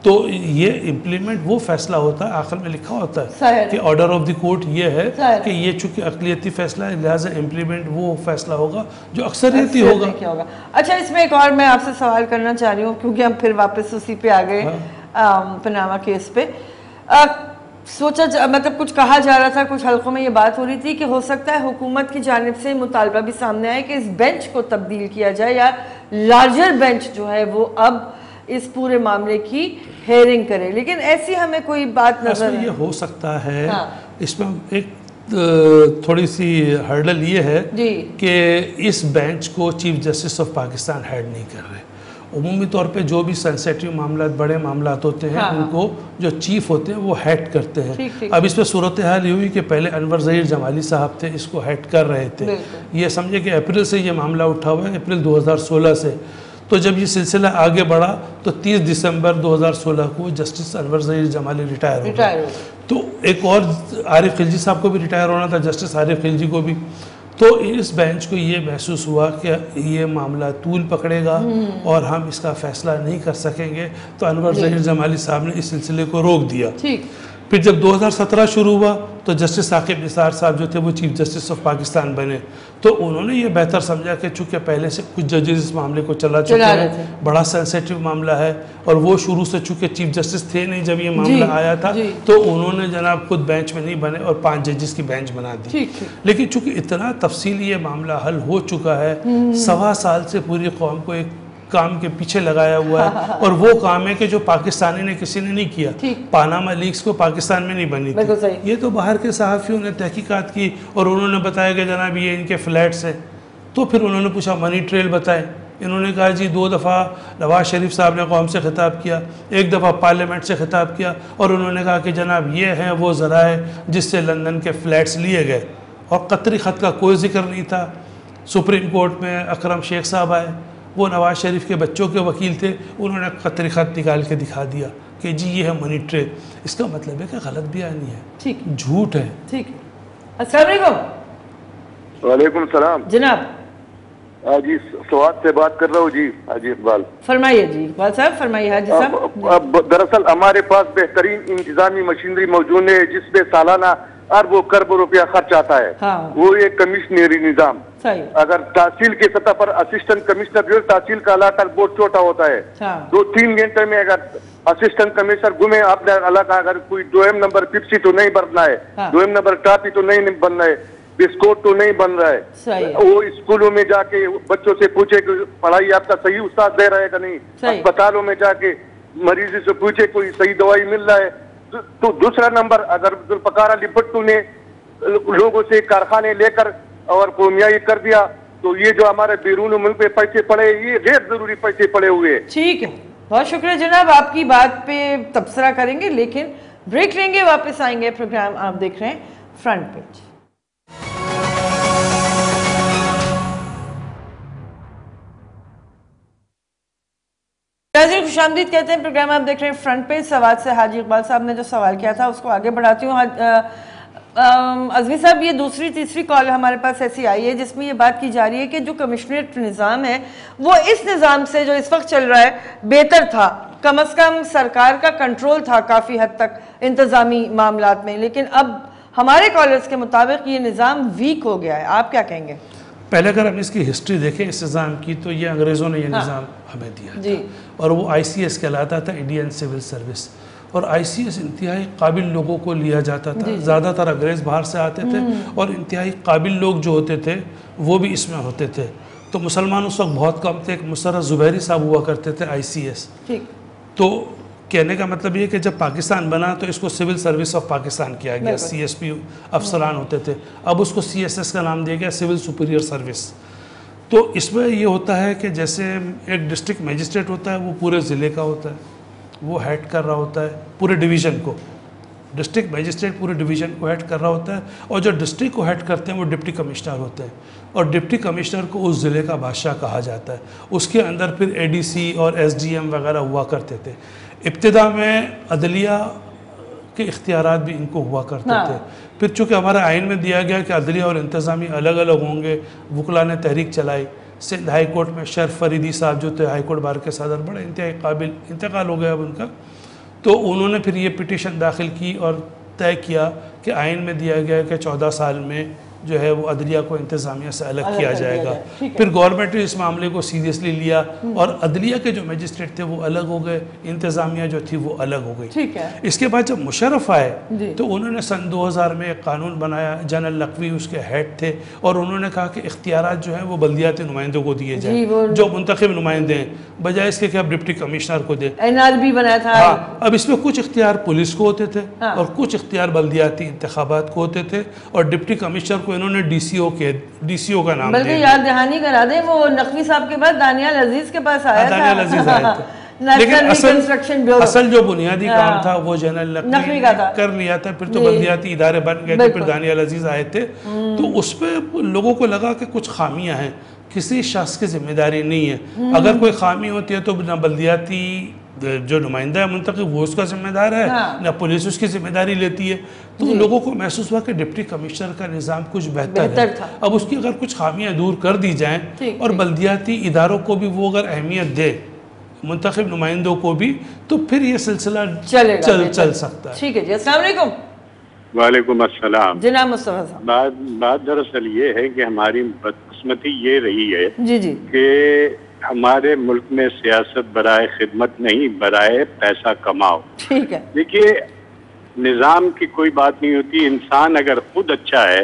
تو یہ امپلیمنٹ وہ فیصلہ ہوتا ہے, آخر میں لکھا ہوتا ہے کہ آرڈر آف دی کورٹ یہ ہے کہ یہ چونکہ اقلیتی فیصلہ ہے لہٰذا امپلیمنٹ وہ فیصلہ ہوگا جو اکثریتی ہوگا. اچھا, اس میں ایک اور میں آپ سے سوال کرنا چاہ رہی ہوں کیونکہ ہم پھر واپس اسی پہ آ گئے پناما کیس پہ. سوچا مطلب کچھ کہا جا رہا تھا, کچھ حلقوں میں یہ بات ہو رہی تھی کہ ہو سکتا ہے حکومت کی جانب سے مطالبہ بھی سامنے آئے کہ اس بینچ کو تبدیل کیا جائے یا لارجر بینچ جو ہے وہ اب اس پورے معاملے کی ہیئرنگ کرے, لیکن ایسی ہمیں کوئی بات نظر نہیں. یہ ہو سکتا ہے, اس میں ایک تھوڑی سی ہرڈل یہ ہے کہ اس بینچ کو chief justice of Pakistan head نہیں کر رہے. عمومی طور پہ جو بھی سینسیٹیو معاملات, بڑے معاملات ہوتے ہیں ان کو جو چیف ہوتے ہیں وہ ہیڈ کرتے ہیں. اب اس پہ صورتحال یہ ہوئی کہ پہلے انور ظہیر جمالی صاحب تھے, اس کو ہیڈ کر رہے تھے. یہ سمجھے کہ اپریل سے یہ معاملہ اٹھا ہوا ہے, اپریل 2016 سے. تو جب یہ سلسلہ آگے بڑھا تو 30 دسمبر 2016 کو جسٹس انور ظہیر جمالی ریٹائر ہو گئے. تو ایک اور عارف خلجی صاحب کو بھی ریٹائر ہونا تھا, جسٹس عارف خلجی کو بھی. تو اس بینچ کو یہ محسوس ہوا کہ یہ معاملہ طول پکڑے گا اور ہم اس کا فیصلہ نہیں کر سکیں گے, تو انور ظہیر جمالی صاحب نے اس سلسلے کو روک دیا. پھر جب 2017 شروع ہوا تو جسٹس ثاقب نثار صاحب جو تھے وہ چیف جسٹس آف پاکستان بنے. تو انہوں نے یہ بہتر سمجھا کہ چونکہ پہلے سے کچھ ججز اس معاملے کو چلا چکے ہیں, بڑا سینسیٹیو معاملہ ہے, اور وہ شروع سے چونکہ چیف جسٹس تھے نہیں جب یہ معاملہ آیا تھا, تو انہوں نے جناب خود بینچ میں نہیں بنے اور 5 ججز کی بینچ بنا دی. لیکن چونکہ اتنا تفصیلی یہ معاملہ حل ہو چکا ہے, 1.25 سال سے پوری قوم کو ایک کام کے پیچھے لگایا ہوا ہے, اور وہ کام ہے کہ جو پاکستانی نے کسی نے نہیں کیا. پاناما لیکس کو پاکستان میں نہیں بنی تھی, یہ تو باہر کے صحافیوں نے تحقیقات کی اور انہوں نے بتایا کہ جناب یہ ان کے فلیٹس ہیں. تو پھر انہوں نے پوچھا منی ٹریل بتائیں, انہوں نے کہا جی 2 دفعہ نواز شریف صاحب نے قوم سے خطاب کیا, 1 دفعہ پارلیمنٹ سے خطاب کیا, اور انہوں نے کہا کہ جناب یہ ہیں وہ ذرائع جس سے لندن کے فلیٹس لیے گئے, اور قطری خط کا کوئی ذکر نہیں تھا. سپریم کورٹ میں اکرم شیخ صاحب آئے, وہ نواز شریف کے بچوں کے وکیل تھے, انہوں نے قطری خط نکال کے دکھا دیا کہ جی یہ ہے منی ٹریل. اس کا مطلب ہے کہ غلط بیانی ہے, ٹھیک جھوٹ ہے. ٹھیک ہے. السلام علیکم. وعلیکم السلام جناب. جی سوات سے بات کر رہا ہوں جی. حاجی اقبال فرمائیے. جی اقبال صاحب فرمائیے. حاجی صاحب دراصل ہمارے پاس بہترین انتظامی مشینری موجود ہے جس پہ سالانہ اربوں کربوں روپیہ خرچ آتا ہے. وہ ایک کمشنری نظام. اگر تحصیل کی سطح پر اسسٹنٹ کمشنر جو تحصیل کا علاقہ بہت چھوٹا ہوتا ہے, 2-3 گھنٹے میں اگر اسسٹنٹ کمشنر گھومے اپنے علاقہ, اگر کوئی 2 نمبر پپسی تو نہیں بننا ہے, 2 نمبر ٹافی تو نہیں بننا ہے, بسکوٹ تو نہیں بن رہا ہے, وہ اسکولوں میں جا کے بچوں سے پوچھے کہ پڑھائی آپ کا صحیح استاد دے رہا ہے کہ نہیں, اسپتالوں میں جا کے مریض سے پوچھے کوئی صحیح دوائی مل رہا ہے. تو دوسرا نمبر, اگر ذوالفقار علی بھٹو نے لوگوں سے کارخانے لے کر اور قومیائی کر دیا تو یہ جو ہمارے بیرون ملک پہ پیسے پڑے, یہ غیر ضروری پیسے پڑے ہوئے. ٹھیک ہے, بہت شکریہ جناب, آپ کی بات پہ تبصرہ کریں گے لیکن بریک لیں گے, واپس آئیں گے. پروگرام آپ دیکھ رہے ہیں فرنٹ پیج. خوش آمدید کہتے ہیں. پروگرام آپ دیکھ رہے ہیں فرنٹ پیج. سوات سے حاجی اقبال صاحب نے جو سوال کیا تھا اس کو آگے بڑھاتی ہوں. عزمی صاحب, یہ دوسری تیسری کال ہمارے پاس ایسی آئی ہے جس میں یہ بات کی جا رہی ہے کہ جو کمشنریٹ نظام ہے وہ اس نظام سے جو اس وقت چل رہا ہے بہتر تھا. کم از کم سرکار کا کنٹرول تھا کافی حد تک انتظامی معاملات میں, لیکن اب ہمارے کالرز کے مطابق یہ نظام ویک ہو گیا ہے. آپ کیا کہیں گے؟ پہلے اگر ہم اس کی ہسٹری دیکھیں اس نظام کی تو یہ انگریزوں نے یہ نظام ہمیں دیا تھا, اور وہ ICS کہلاتا تھا, انڈین سول سروس. اور ICS انتہائی قابل لوگوں کو لیا جاتا تھا. زیادہ تر انگریز باہر سے آتے تھے اور انتہائی قابل لوگ جو ہوتے تھے وہ بھی اس میں ہوتے تھے. تو مسلمان اس وقت بہت کم تھے. ایک مسرت زبیری صاحب ہوا کرتے تھے ICS. تو کہنے کا مطلب یہ کہ جب پاکستان بنا تو اس کو سول سروس آف پاکستان کیا گیا. CSP افسران ہوتے تھے, اب اس کو CSS کا نام دیا گیا, سول سپیریئر سروس. تو اس میں یہ ہوتا ہے کہ جیسے ایک ڈسٹرکٹ میجسٹریٹ ہوتا ہے, وہ پورے ضلع کا ہوتا ہے, وہ ہیڈ کر رہا ہوتا ہے پورے ڈویژن کو. ڈسٹرکٹ میجسٹریٹ پورے ڈویژن کو ہیڈ کر رہا ہوتا ہے, اور جو ڈسٹرکٹ کو ہیڈ کرتے ہیں وہ ڈپٹی کمشنر ہوتے ہیں, اور ڈپٹی کمشنر کو اس ضلع کا بادشاہ کہا جاتا ہے. اس کے اندر پھر ADC اور SDM وغیرہ ہوا کرتے تھے. ابتدا میں عدلیہ کے اختیارات بھی ان کو ہوا کرتے تھے. پھر چونکہ ہمارے آئین میں دیا گیا کہ عدلیہ اور انتظامی الگ الگ ہوں گے, وکلاء نے تحریک چلائی. سندھ ہائی کورٹ میں شرف فریدی صاحب جو تھے ہائی کورٹ بار کے صدر, بڑے انتہائی قابل, انتقال ہو گیا اب ان کا, تو انہوں نے پھر یہ پٹیشن داخل کی اور طے کیا کہ آئین میں دیا گیا کہ 14 سال میں جو ہے وہ عدلیہ کو انتظامیہ سے الگ کیا جائے گا. پھر گورنمنٹ نے اس معاملے کو سیریسلی لیا اور عدلیہ کے جو میجسٹریٹ تھے وہ الگ ہو گئے, انتظامیہ جو تھی وہ الگ ہو گئی. اس کے بعد جب مشرف آئے تو انہوں نے سن 2000 میں ایک قانون بنایا, جنرل لقوی اس کے ہیڈ تھے, اور انہوں نے کہا کہ اختیارات جو ہیں وہ بلدیاتی نمائندوں کو دیے جائیں, جو منتخب نمائندے ہیں, بجائے اس کے کہ اب ڈپٹی کمشنر کو دیں. NRB بنایا تھا. اب اس میں کچھ اختیار پولیس کو ہوتے تھے اور کچھ اختیار بلدیاتی انتخابات کو ہوتے تھے, اور ڈپٹی کمشنر انہوں نے DCO کا نام بلکہ یاد دہانی کرا دیں, وہ نقوی صاحب کے بعد دانیال عزیز کے پاس آیا تھا. دانیال عزیز آئے تھے, لیکن اصل جو بنیادی کام تھا وہ جنرل لقوی کر لیا تھا. پھر تو بلدیاتی ادارے بن گئے تھے, پھر دانیال عزیز آئے تھے. تو اس پہ لوگوں کو لگا کہ کچھ خامیاں ہیں, کسی شخص کی ذمہ داری نہیں ہے. اگر کوئی خامی ہوتی ہے تو نہ بلدیاتی جو نمائندہ ہے منتخب وہ اس کا ذمہ دار ہے, نہ پولیس اس کی ذمہ داری لیتی ہے. تو لوگوں کو محسوس ہوا کہ ڈپٹی کمشنر کا نظام کچھ بہتر ہے. اب اس کی اگر کچھ خامیاں دور کر دی جائیں اور بلدیاتی اداروں کو بھی وہ اگر اہمیت دے, منتخب نمائندوں کو بھی, تو پھر یہ سلسلہ چل سکتا ہے. ٹھیک ہے جی. السلام علیکم. وعلیکم السلام. جناب مصطفیٰ صاحب, بات دراصل یہ ہے کہ ہماری بدقسمتی یہ رہی ہے جی کہ ہمارے ملک میں سیاست برائے خدمت نہیں, برائے پیسہ کماؤ. ٹھیک ہے. دیکھیے نظام کی کوئی بات نہیں ہوتی, انسان اگر خود اچھا ہے,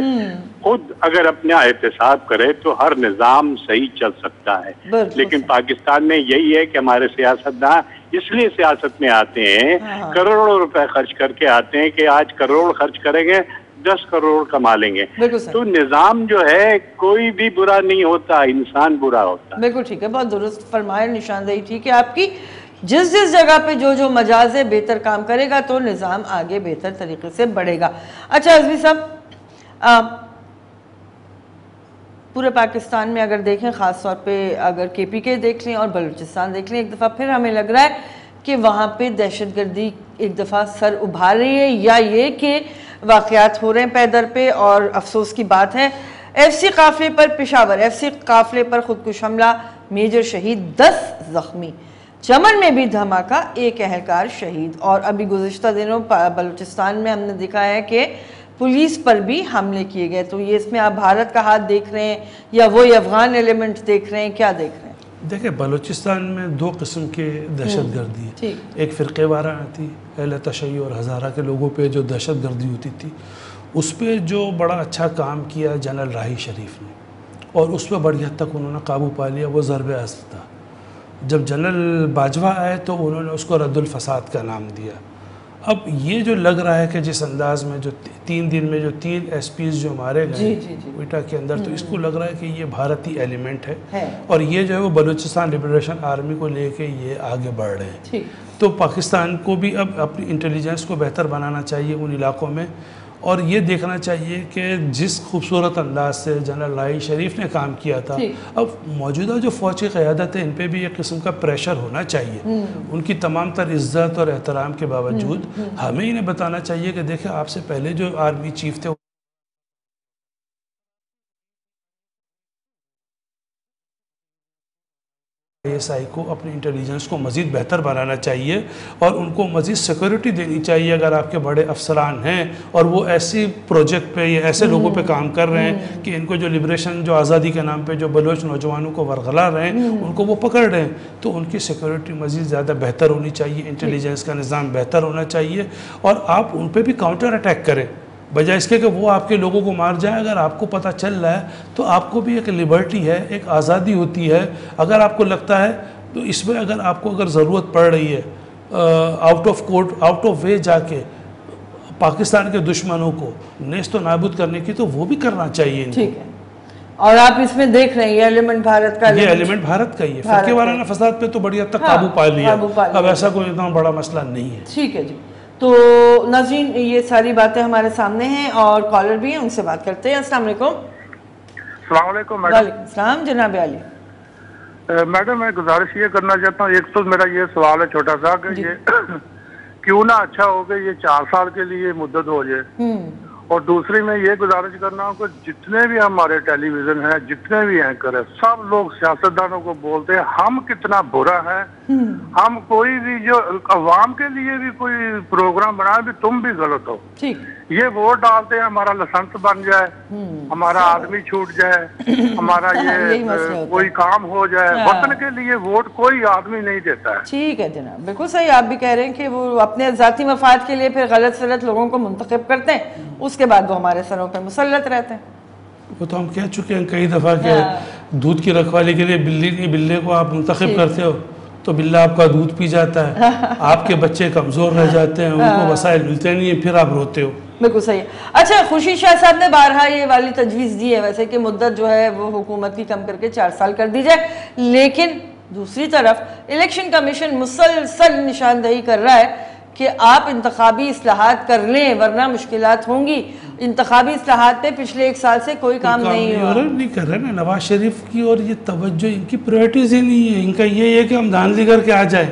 خود اگر اپنا احتساب کرے تو ہر نظام صحیح چل سکتا ہے. لیکن پاکستان میں یہی ہے کہ ہمارے سیاستداں اس لیے سیاست میں آتے ہیں, کروڑوں روپے خرچ کر کے آتے ہیں کہ آج کروڑ خرچ کریں گے 10 کروڑ کما لیں گے. تو نظام جو ہے کوئی بھی برا نہیں ہوتا, انسان برا ہوتا. بالکل ٹھیک ہے, بہت درست فرمایا, نشاندہی ٹھیک ہے آپ کی. جس جگہ پہ جو مجاز ہے بہتر کام کرے گا تو نظام آگے بہتر طریقے سے بڑھے گا. اچھا عزمی صاحب, پورے پاکستان میں اگر دیکھیں، خاص طور پہ اگر KPK دیکھ لیں اور بلوچستان دیکھ لیں، ایک دفعہ پھر ہمیں لگ رہا ہے کہ وہاں پہ دہشت گردی ایک دفعہ سر ابھار رہی ہے، یا یہ کہ واقعات ہو رہے ہیں پیدر پہ. اور افسوس کی بات ہے FC قافلے پر پشاور FC قافلے پر خودکش حملہ، میجر شہید 10 زخمی. چمن میں بھی دھماکہ، ایک اہلکار شہید. اور ابھی گزشتہ دنوں بلوچستان میں ہم نے دکھا ہے کہ پولیس پر بھی حملے کیے گئے. تو یہ اس میں آپ بھارت کا ہاتھ دیکھ رہے ہیں یا وہی افغان ایلیمنٹ دیکھ رہے ہیں، کیا دیکھ رہے ہیں؟ دیکھیں، بلوچستان میں 2 قسم کے دہشت گردی ہے. ایک فرقے وارانہ تھی، اہل تشیع اور ہزارہ کے لوگوں پہ جو دہشت گردی ہوتی تھی، اس پہ جو بڑا اچھا کام کیا جنرل راہی شریف نے، اور اس پہ بڑی حد تک انہوں نے قابو پا لیا، وہ ضرب اصل تھا. جب جنرل باجوہ آئے تو انہوں نے اس کو رد الفساد کا نام دیا. اب یہ جو لگ رہا ہے کہ جس انداز میں جو 3 دن میں جو 3 SPs جو مارے گئے کوئٹہ کے اندر، تو اس کو لگ رہا ہے کہ یہ بھارتی ایلیمنٹ ہے، اور یہ جو ہے وہ بلوچستان لبریشن آرمی کو لے کے یہ آگے بڑھ رہے ہیں. تو پاکستان کو بھی اب اپنی انٹیلیجنس کو بہتر بنانا چاہیے ان علاقوں میں، اور یہ دیکھنا چاہیے کہ جس خوبصورت انداز سے جنرل راہی شریف نے کام کیا تھا، اب موجودہ جو فوج کی قیادت ہے ان پہ بھی ایک قسم کا پریشر ہونا چاہیے. ان کی تمام تر عزت اور احترام کے باوجود ہمیں انہیں بتانا چاہیے کہ دیکھیں، آپ سے پہلے جو آرمی چیف تھے ISI کو اپنی انٹیلیجنس کو مزید بہتر بنانا چاہیے، اور ان کو مزید سیکورٹی دینی چاہیے. اگر آپ کے بڑے افسران ہیں اور وہ ایسی پروجیکٹ پہ یا ایسے لوگوں پہ کام کر رہے ہیں کہ ان کو جو لبریشن، جو آزادی کے نام پہ جو بلوچ نوجوانوں کو ورغلا رہے ہیں، ان کو وہ پکڑ رہے ہیں، تو ان کی سیکورٹی مزید زیادہ بہتر ہونی چاہیے، انٹیلیجنس کا نظام بہتر ہونا چاہیے، اور آپ ان پہ بھی کاؤنٹر اٹیک کریں، بجائے اس کے کہ وہ آپ کے لوگوں کو مار جائیں. اگر آپ کو پتہ چل رہا ہے تو آپ کو بھی ایک لبرٹی ہے، ایک آزادی ہوتی ہے. اگر آپ کو لگتا ہے تو اس میں اگر آپ کو اگر ضرورت پڑ رہی ہے out of court, out of way جا کے پاکستان کے دشمنوں کو نیست و نابود کرنے کی، تو وہ بھی کرنا چاہیے. ٹھیک ہے. اور آپ اس میں دیکھ رہے ہیں یہ ایلیمنٹ بھارت کا، یہ ایلیمنٹ بھارت کا ہی ہے. فرقے وارانہ فساد پہ تو بڑی حد تک قابو پا لیا، اب ایسا کوئی اتنا بڑا مسئلہ نہیں ہے. ٹھیک ہے جی. تو ناظرین، یہ ساری باتیں ہمارے سامنے ہیں اور کالر بھی ہیں، ان سے بات کرتے ہیں. السلام علیکم. السلام علیکم میڈم. وعلیکم السلام جناب علی. میڈم میں گزارش یہ کرنا چاہتا ہوں، ایک تو میرا یہ سوال ہے چھوٹا سا کہ یہ کیوں نہ اچھا ہو کہ یہ 4 سال کے لیے مدت ہو جائے، اور دوسری میں یہ گزارش کرنا ہوں کہ جتنے بھی ہمارے ٹیلی ویژن ہیں، جتنے بھی اینکر ہیں، سب لوگ سیاستدانوں کو بولتے ہیں ہم کتنا برا ہے. ہم کوئی بھی جو عوام کے لیے بھی کوئی پروگرام بنائے بھی تم بھی غلط ہو. یہ ووٹ ڈالتے ہیں ہمارا لائسنس بن جائے، ہمارا آدمی چھوٹ جائے، ہمارا یہ کوئی کام ہو جائے. وطن کے لیے ووٹ کوئی آدمی نہیں دیتا ہے. ٹھیک ہے جناب، بالکل صحیح. آپ بھی کہہ رہے ہیں کہ وہ اپنے ذاتی مفاد کے لیے پھر غلط سلط لوگوں کو منتخب کرتے ہیں، اس کے بعد وہ ہمارے سروں پہ مسلط رہتے ہیں. وہ تو ہم کہہ چکے ہیں کئی دفعہ کہ دودھ کی رکھوالی کے لیے بلے کو آپ منتخب کرتے ہو تو بلہ آپ کا دودھ پی جاتا ہے، آپ کے بچے کمزور رہ جاتے ہیں، ان کو وسائل ملتے نہیں ہیں، پھر آپ روتے ہو. بالکل صحیح ہے. اچھا، خوشی شاہ صاحب نے بارہا یہ والی تجویز دی ہے ویسے کہ مدت جو ہے وہ حکومت کی کم کر کے 4 سال کر دی جائے، لیکن دوسری طرف الیکشن کمیشن مسلسل نشاندہی کر رہا ہے کہ آپ انتخابی اصلاحات کر لیں ورنہ مشکلات ہوں گی. انتخابی اصلاحات پہ پچھلے 1 سال سے کوئی کام نہیں ہوا. نہیں کر رہے نا نواز شریف کی، اور یہ توجہ ان کی پرائرٹیز ہی نہیں ہے. ان کا یہ ہے کہ ہم دھاندلی کر کے آ جائیں.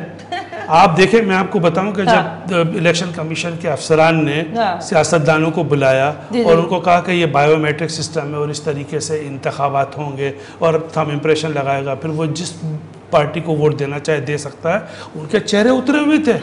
آپ دیکھیں، میں آپ کو بتاؤں کہ جب الیکشن کمیشن کے افسران نے سیاستدانوں کو بلایا اور ان کو کہا کہ یہ بائیو میٹرک سسٹم ہے اور اس طریقے سے انتخابات ہوں گے اور تھم امپریشن لگائے گا، پھر وہ جس پارٹی کو ووٹ دینا چاہے دے سکتا ہے، ان کے چہرے اترے ہوئے تھے.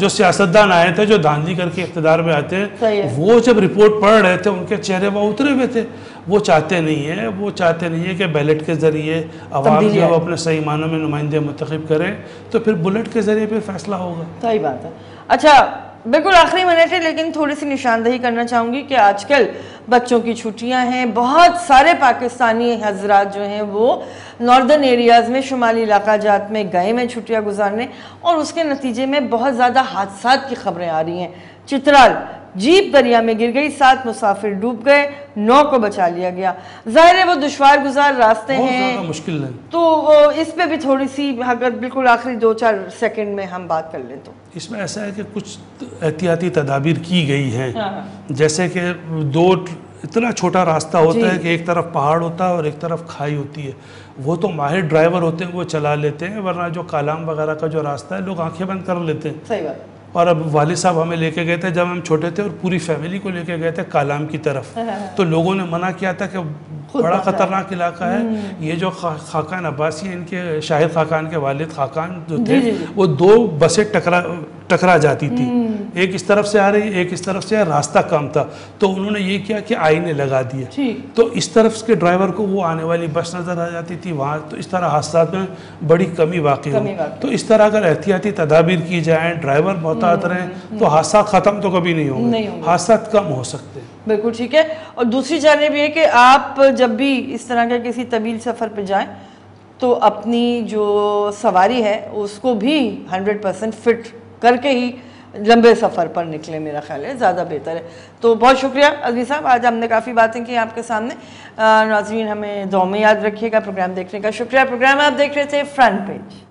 جو سیاستدان آئے تھے، جو دھاندلی کر کے اقتدار میں آتے ہیں، وہ جب رپورٹ پڑھ رہے تھے ان کے چہرے وہ اترے ہوئے تھے. وہ چاہتے نہیں ہیں کہ بیلٹ کے ذریعے عوام جو اپنے صحیح معنوں میں نمائندے منتخب کریں، تو پھر بلٹ کے ذریعے پھر فیصلہ ہوگا. صحیح بات ہے. اچھا، بالکل آخری منٹ ہے لیکن تھوڑی سی نشاندہی کرنا چاہوں گی کہ آج کل بچوں کی چھٹیاں ہیں. بہت سارے پاکستانی حضرات جو ہیں وہ ناردرن ایریاز میں، شمالی علاقہ جات میں گئے میں چھٹیاں گزارنے، اور اس کے نتیجے میں بہت زیادہ حادثات کی خبریں آ رہی ہیں. چترال جیپ دریا میں گر گئی، 7 مسافر ڈوب گئے، 9 کو بچا لیا گیا. ظاہر ہے وہ دشوار گزار راستے ہیں، مشکل ہے. تو اس پہ بھی تھوڑی سی اگر بالکل آخری 2-4 سیکنڈ میں ہم بات کر لیں تو اس میں ایسا ہے کہ کچھ احتیاطی تدابیر کی گئی ہیں، جیسے کہ 2 اتنا چھوٹا راستہ ہوتا ہے کہ ایک طرف پہاڑ ہوتا ہے اور ایک طرف کھائی ہوتی ہے. وہ تو ماہر ڈرائیور ہوتے ہیں, وہ چلا لیتے ہیں, ورنہ جو کالام وغیرہ کا جو راستہ ہے لوگ آنکھیں بند کر لیتے ہیں. صحیح بات. اور اب والد صاحب ہمیں لے کے گئے تھے جب ہم چھوٹے تھے, اور پوری فیملی کو لے کے گئے تھے کالام کی طرف, تو لوگوں نے منع کیا تھا کہ بڑا خطرناک علاقہ ہے. یہ جو خاقان عباسی ہیں, ان کے شاہد خاقان کے والد خاقان جو تھے, وہ 2 بسیں ٹکرا جاتی تھی, ایک اس طرف سے آ رہی, ایک اس طرف سے, راستہ کم تھا, تو انہوں نے یہ کیا کہ آئینے لگا دیے, تو اس طرف کے ڈرائیور کو وہ آنے والی بس نظر آ جاتی تھی وہاں, تو اس طرح حادثات میں بڑی کمی واقع ہوئی. تو اس طرح اگر احتیاطی تدابیر کی جائیں, ڈرائیور محتاط رہیں, تو حادثات ختم تو کبھی نہیں ہوں گے, حادثات کم ہو سکتے ہیں. بالکل ٹھیک ہے. اور دوسری جانب یہ کہ آپ جب بھی اس طرح کے کسی طویل سفر پہ جائیں تو اپنی جو سواری ہے اس کو بھی 100% فٹ کر کے ہی لمبے سفر پر نکلیں, میرا خیال ہے زیادہ بہتر ہے. تو بہت شکریہ عزیز صاحب, آج ہم نے کافی باتیں کی آپ کے سامنے. ناظرین ہمیں دعا میں یاد رکھیے گا. پروگرام دیکھنے کا شکریہ. پروگرام آپ دیکھ رہے تھے فرنٹ پیج.